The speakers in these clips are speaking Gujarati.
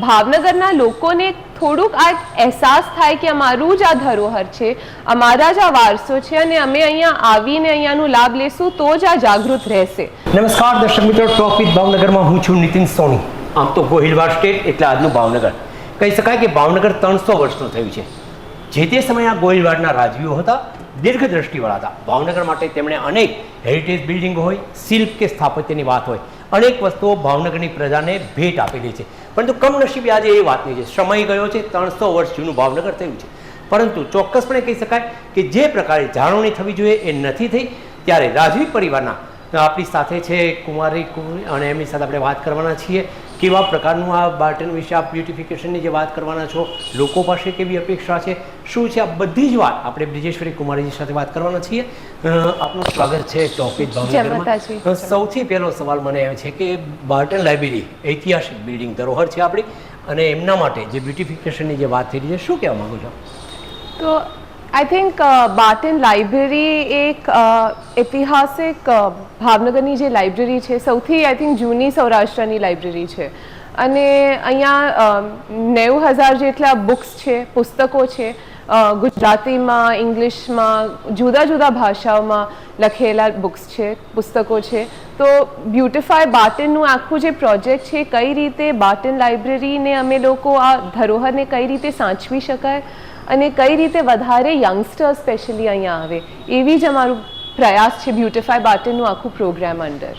ભાવનગરના લોકોને થોડુંક આ અહેસાસ થાય કે અમારું જ આ ધરોહર છે, અમારા જ આ વારસો છે અને અમે અહીંયા આવીને અહીંયાનો લાભ લેશું તો જ આ જાગૃત રહેશે. નમસ્કાર દર્શક મિત્રો, ટોક વિથ ભાવનગરમાં હું છું નીતિન સોની. આમ તો ગોહિલવાડ સ્ટેટ એટલે આજનું ભાવનગર કહી શકાય કે ભાવનગર 300 વર્ષનું થયું છે. જે તે સમયે આ ગોહિલવાડના રાજવીઓ હતા, દીર્ઘદ્રષ્ટિવાળા હતા. ભાવનગર માટે તેમણે અનેક હેરિટેજ બિલ્ડિંગ હોય, શિલ્પ કે સ્થાપત્યની વાત હોય, અનેક વસ્તુઓ ભાવનગરની પ્રજાને ભેટ આપેલી છે. પરંતુ કમનસીબે આજે એ વાતની છે, સમય ગયો છે, 300 વર્ષ જૂનું ભાવનગર થયું છે. પરંતુ ચોક્કસપણે કહી શકાય કે જે પ્રકારે જાળવણી થવી જોઈએ એ નથી થઈ. ત્યારે રાજવી પરિવારના આપણી સાથે છે કુમારી અને એમની સાથે આપણે વાત કરવાના છીએ. કેવા પ્રકારનું આ બાર્ટન વિશે, આ બ્યુટિફિકેશનની જે વાત કરવાના છો, લોકો પાસે કેવી અપેક્ષા છે, શું છે, આ બધી જ વાત આપણે બ્રિજેશ્વરી કુમારીજી સાથે વાત કરવાના છીએ. આપનું સ્વાગત છે ટોક વિથ ભાવનગરમાં. સૌથી પહેલો સવાલ મને એ છે કે બાર્ટન લાઇબ્રેરી ઐતિહાસિક બિલ્ડિંગ ધરોહર છે આપણી, અને એમના માટે જે બ્યુટિફિકેશનની જે વાત થઈ રહી છે, શું કહેવા માગો છો? તો આઈ થિંક બાર્ટન લાઇબ્રેરી એક ઐતિહાસિક ભાવનગરની જે લાઇબ્રેરી છે, સૌથી આઈ થિંક જૂની સૌરાષ્ટ્રની લાઇબ્રેરી છે. અને અહીંયા 90,000 જેટલા બુક્સ છે, પુસ્તકો છે, ગુજરાતીમાં, ઇંગ્લિશમાં, જુદા જુદા ભાષાઓમાં લખેલા બુક્સ છે, પુસ્તકો છે. તો બ્યુટિફાય બાર્ટનનું આખું જે પ્રોજેક્ટ છે, કઈ રીતે બાર્ટન લાઇબ્રેરીને અમે લોકો આ ધરોહરને કઈ રીતે સાચવી શકાય અને કઈ રીતે વધારે યંગસ્ટર સ્પેશિયલી અહીંયા આવે, એવી જ અમારું પ્રયાસ છે બ્યુટિફાય બાર્ટનનું આખું પ્રોગ્રામ અંદર.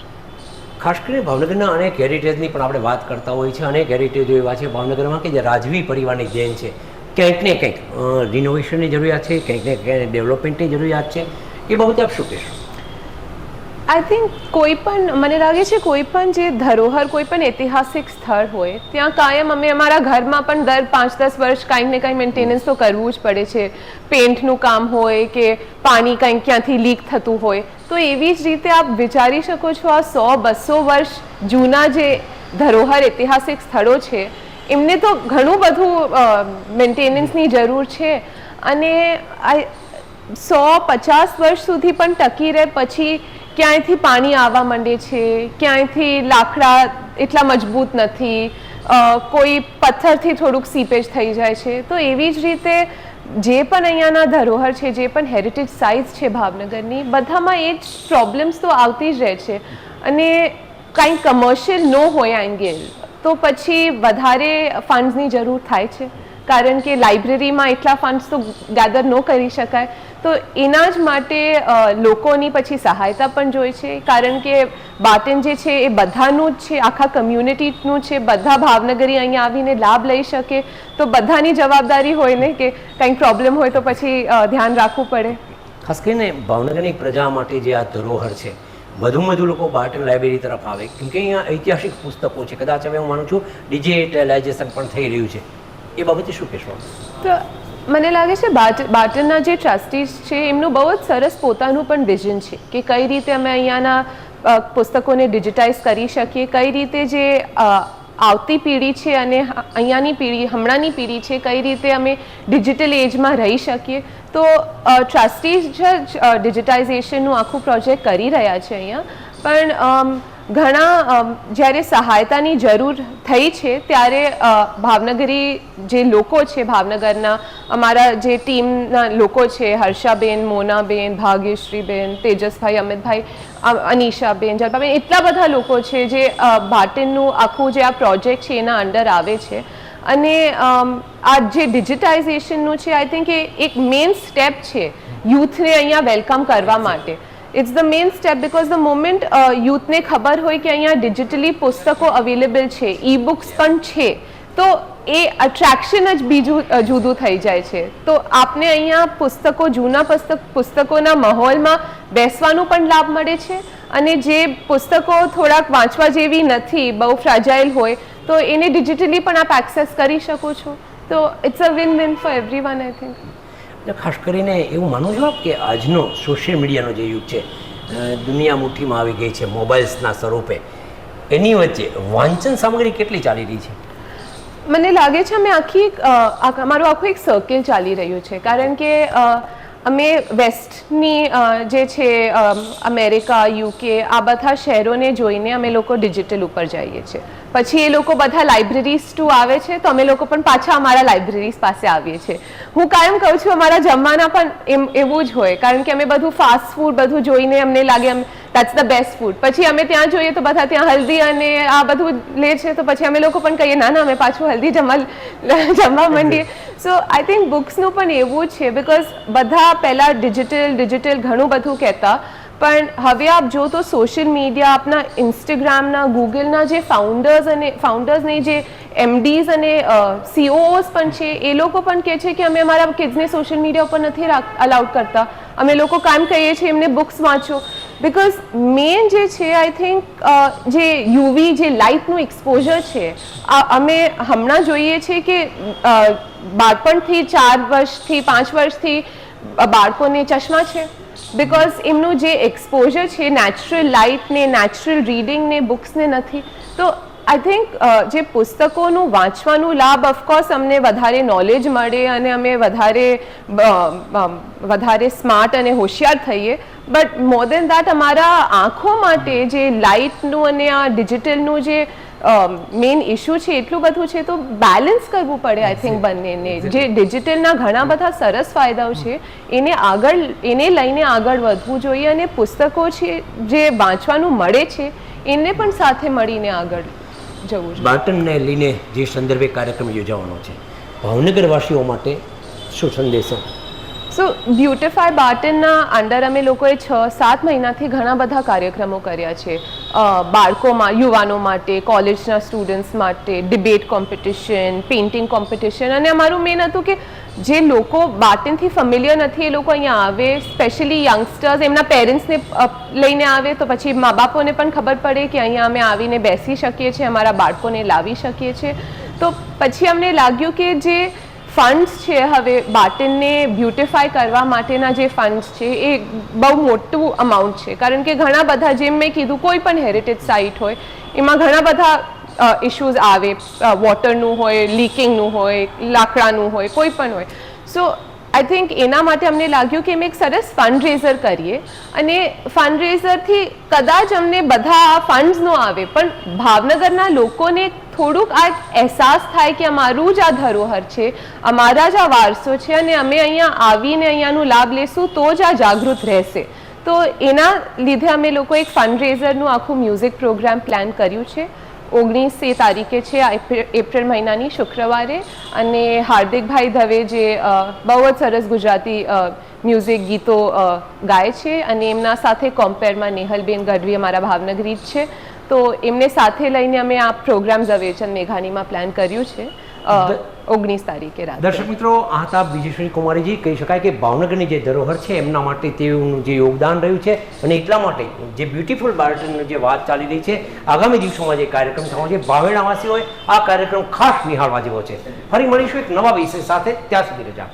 ખાસ કરીને ભાવનગરના અનેક હેરિટેજની પણ આપણે વાત કરતા હોઈએ છીએ. અનેક હેરિટેજો એવા છે ભાવનગરમાં કે જે રાજવી પરિવારની દેન છે. ક્યાંક ને કંઈક રિનોવેશનની જરૂરિયાત છે, ક્યાંક ને ક્યાંક ડેવલપમેન્ટની જરૂરિયાત છે. એ બાબતે આપ શું કહેશો? આઈ થિંક કોઈ પણ, મને લાગે છે કોઈ પણ જે ધરોહર, કોઈ પણ ઐતિહાસિક સ્થળ હોય ત્યાં કાયમ અમે અમારા ઘરમાં પણ દર 5-10 વર્ષ કાંઈક ને કાંઈ મેન્ટેનન્સ તો કરવું જ પડે છે. પેઇન્ટનું કામ હોય કે પાણી કંઈક ક્યાંથી લીક થતું હોય. તો એવી જ રીતે આપ વિચારી શકો છો, આ 100-200 વર્ષ જૂના જે ધરોહર ઐતિહાસિક સ્થળો છે, એમને તો ઘણું બધું મેન્ટેનન્સની જરૂર છે. અને 100-50 વર્ષ સુધી પણ ટકી રહે પછી ક્યાંયથી પાણી આવવા માંડે છે, ક્યાંયથી લાકડા એટલા મજબૂત નથી, કોઈ પથ્થરથી થોડુંક સીપેજ થઈ જાય છે. તો એવી જ રીતે જે પણ અહીંયાના ધરોહર છે, જે પણ હેરિટેજ સાઇટ્સ છે ભાવનગરની, બધામાં એ જ પ્રોબ્લેમ્સ તો આવતી જ રહે છે. અને કાંઈ કમર્શિયલ ન હોય એંગલ તો પછી વધારે ફંડ્સની જરૂર થાય છે, કારણ કે લાઇબ્રેરીમાં એટલા ફંડ્સ તો ગેધર ન કરી શકાય. તો એના જ માટે લોકોની પછી સહાયતા પણ જોઈએ છે, કારણ કે બાર્ટન જે છે એ બધાનું જ છે, આખા કમ્યુનિટીનું છે. બધા ભાવનગરી અહીંયા આવીને લાભ લઈ શકે તો બધાની જવાબદારી હોય ને કે કંઈક પ્રોબ્લેમ હોય તો પછી ધ્યાન રાખવું પડે. ખાસ કરીને ભાવનગરની પ્રજા માટે જે આ ધરોહર છે, વધુમાં વધુ લોકો બાર્ટન લાઇબ્રેરી તરફ આવે, કેમ કે અહીંયા ઐતિહાસિક પુસ્તકો છે. કદાચ હવે હું માનું છું ડિજિટલાઇઝેશન પણ થઈ રહ્યું છે. એ બાબતે શું કહેશો? તો મને લાગે છે બાર્ટનના જે ટ્રસ્ટીઝ છે એમનું બહુ જ સરસ પોતાનું પણ વિઝન છે કે કઈ રીતે અમે અહીંયાના પુસ્તકોને ડિજિટાઇઝ કરી શકીએ, કઈ રીતે જે આવતી પેઢી છે અને અહીંયાની પેઢી, હમણાંની પેઢી છે, કઈ રીતે અમે ડિજિટલ એજમાં રહી શકીએ. તો ટ્રસ્ટીઝ જ ડિજિટાઇઝેશનનું આખું પ્રોજેક્ટ કરી રહ્યા છે અહીંયા. પણ ઘણા જ્યારે સહાયતાની જરૂર થઈ છે ત્યારે ભાવનગરી જે લોકો છે, ભાવનગરના અમારા જે ટીમના લોકો છે, હર્ષાબેન, મોનાબેન, ભાગ્યશ્રીબેન, તેજસભાઈ, અમિતભાઈ, અનિશાબેન, જલ્પાબેન, એટલા બધા લોકો છે જે બાર્ટનનું આખું જે આ પ્રોજેક્ટ છે એના અંડર આવે છે. અને આ જે ડિજિટાઇઝેશનનું છે, આઈ થિંક એ એક મેઇન સ્ટેપ છે યુથને અહીંયા વેલકમ કરવા માટે. It's the main step because the moment યુથને ખબર હોય કે અહીંયા ડિજિટલી પુસ્તકો અવેલેબલ છે, ઈ બુક્સ પણ છે, તો એ અટ્રેક્શન જ બીજું જુદું થઈ જાય છે. તો આપને અહીંયા પુસ્તકો, જૂના પુસ્તકોના માહોલમાં બેસવાનું પણ લાભ મળે છે. અને જે પુસ્તકો થોડાક વાંચવા જેવી નથી, બહુ ફ્રેજાઇલ હોય, તો એને ડિજિટલી પણ આપ એક્સેસ કરી શકો છો. તો it's a win win for everyone I think. ખાસ કરીને એવું માનો છો કે આજનો સોશિયલ મીડિયાનો જે યુગ છે, દુનિયા મુઠ્ઠીમાં આવી ગઈ છે મોબાઈલ્સના સ્વરૂપે, એની વચ્ચે વાંચન સામગ્રી કેટલી ચાલી રહી છે? મને લાગે છે અમે અમારું આખું એક સર્કલ ચાલી રહ્યું છે, કારણ કે અમે વેસ્ટની જે છે અમેરિકા યુકે આ બધા શહેરોને જોઈને અમે લોકો ડિજિટલ ઉપર જઈએ છીએ. પછી એ લોકો બધા લાઇબ્રેરીઝ ટુ આવે છે તો અમે લોકો પણ પાછા અમારા લાઇબ્રેરીઝ પાસે આવીએ છીએ. હું કાયમ કહું છું અમારા જમવાના પણ એવું જ હોય, કારણ કે અમે બધું ફાસ્ટ ફૂડ બધું જોઈને અમને લાગે દેટ્સ ધ બેસ્ટ ફૂડ. પછી અમે ત્યાં જોઈએ તો બધા ત્યાં હલ્દી અને આ બધું લે છે તો પછી અમે લોકો પણ કહીએ ના ના અમે પાછું હલ્દી જમવા માંડીએ. સો આઈ થિંક બુક્સનું પણ એવું જ છે, બિકોઝ બધા પહેલાં ડિજિટલ ઘણું બધું કહેતા, પણ હવે આપ જો તો સોશિયલ મીડિયા આપના ઇન્સ્ટાગ્રામના ગૂગલના જે ફાઉન્ડર્સની જે MDs અને COOs પણ છે એ લોકો પણ કહે છે કે અમે અમારા કિડ્સને સોશિયલ મીડિયા ઉપર નથી અલાઉડ કરતા. અમે લોકો કામ કહીએ છીએ એમને બુક્સ વાંચો, બિકોઝ મેઇન જે છે આઈ થિંક જે યુવી જે લાઇટનું એક્સપોઝર છે અમે હમણાં જોઈએ છીએ કે બાળપણથી 4 વર્ષથી 5 વર્ષથી બાળકોને ચશ્મા છે, બિકોઝ એમનું જે એક્સપોઝર છે નેચરલ લાઇટ ને નેચરલ રીડિંગ ને બુક્સને નથી. તો આઈ થિંક જે પુસ્તકોનું વાંચવાનું લાભ ઓફકોર્સ અમને વધારે નોલેજ મળે અને અમે વધારે સ્માર્ટ અને હોશિયાર થઈએ, બટ મોર દેન દેટ અમારા આંખો માટે જે લાઇટનું અને આ ડિજિટલનું જે મેઇન ઇશ્યુ છે એટલું બધું છે, તો બેલેન્સ કરવું પડે આઈ થિંક બંનેને. જે ડિજિટલના ઘણા બધા સરસ ફાયદાઓ છે એને લઈને આગળ વધવું જોઈએ, અને પુસ્તકો છે જે વાંચવાનું મળે છે એને પણ સાથે મળીને આગળ જવું જોઈએ. બાળકને લઈને જે સંદર્ભે કાર્યક્રમ યોજાવાનો છે, ભાવનગરવાસીઓ માટે શું સંદેશો? સો બ્યુટીફાય બાર્ટનના અંડર અમે લોકોએ 6-7 મહિનાથી ઘણા બધા કાર્યક્રમો કર્યા છે. બાળકોમાં, યુવાનો માટે, કોલેજના સ્ટુડન્ટ્સ માટે, ડિબેટ કોમ્પિટિશન, પેઇન્ટિંગ કોમ્પિટિશન, અને અમારું મેઇન હતું કે જે લોકો બાર્ટનથી ફેમિલિયર નથી એ લોકો અહીંયા આવે, સ્પેશિયલી યંગસ્ટર્સ એમના પેરેન્ટ્સને લઈને આવે તો પછી મા બાપોને પણ ખબર પડે કે અહીંયા અમે આવીને બેસી શકીએ છીએ, અમારા બાળકોને લાવી શકીએ છીએ. તો પછી અમને લાગ્યું કે જે ફંડ્સ છે હવે બાર્ટનને બ્યુટિફાય કરવા માટેના જે ફંડ્સ છે એ બહુ મોટું અમાઉન્ટ છે, કારણ કે ઘણા બધા, જેમ મેં કીધું, કોઈ પણ હેરિટેજ સાઇટ હોય એમાં ઘણા બધા ઇશ્યુઝ આવે, વોટરનું હોય, લીકિંગનું હોય, લાકડાનું હોય, કોઈ પણ હોય. સો આઈ થિંક એના માટે અમને લાગ્યું કે અમે એક સરસ ફંડ રેઝર કરીએ, અને ફંડ રેઝરથી કદાચ અમને બધા આ ફંડ્સ ન આવે પણ ભાવનગરના લોકોને થોડુંક આ અહેસાસ થાય કે અમારું જ આ ધરોહર છે, અમારા જ આ વારસો છે, અને અમે અહીંયા આવીને અહીંયાનું લાભ લેશું તો જ આ જાગૃત રહેશે. તો એના લીધે અમે લોકો એક ફંડ રેઝરનું આખું મ્યુઝિક પ્રોગ્રામ પ્લાન કર્યું છે. 19 તારીખે છે એપ્રિલ મહિનાની શુક્રવારે, અને હાર્દિકભાઈ દવે જે બહુ જ સરસ ગુજરાતી મ્યુઝિક ગીતો ગાય છે, અને એમના સાથે કોમ્પેરમાં નેહલબેન ગઢવી અમારા ભાવનગરી જ છે, તો એમને સાથે લઈને અમે આ પ્રોગ્રામ ઝવેરચંદ મેઘાણીમાં પ્લાન કર્યું છે 19 તારીખે રાત્રે. દર્શક મિત્રો, આ હતા વિજયશ્રી કુમારીજી. કહી શકાય કે ભાવનગરની જે ધરોહર છે એમના માટે તેઓનું જે યોગદાન રહ્યું છે, અને એટલા માટે જે બ્યુટીફુલ બાર્ટનની જે વાત ચાલી રહી છે, આગામી દિવસોમાં જે કાર્યક્રમ થવાનો છે, ભાવેણાવાસીઓએ આ કાર્યક્રમ ખાસ નિહાળવા જેવો છે. ફરી મળીશું એક નવા વિષય સાથે, ત્યાં સુધી રજા.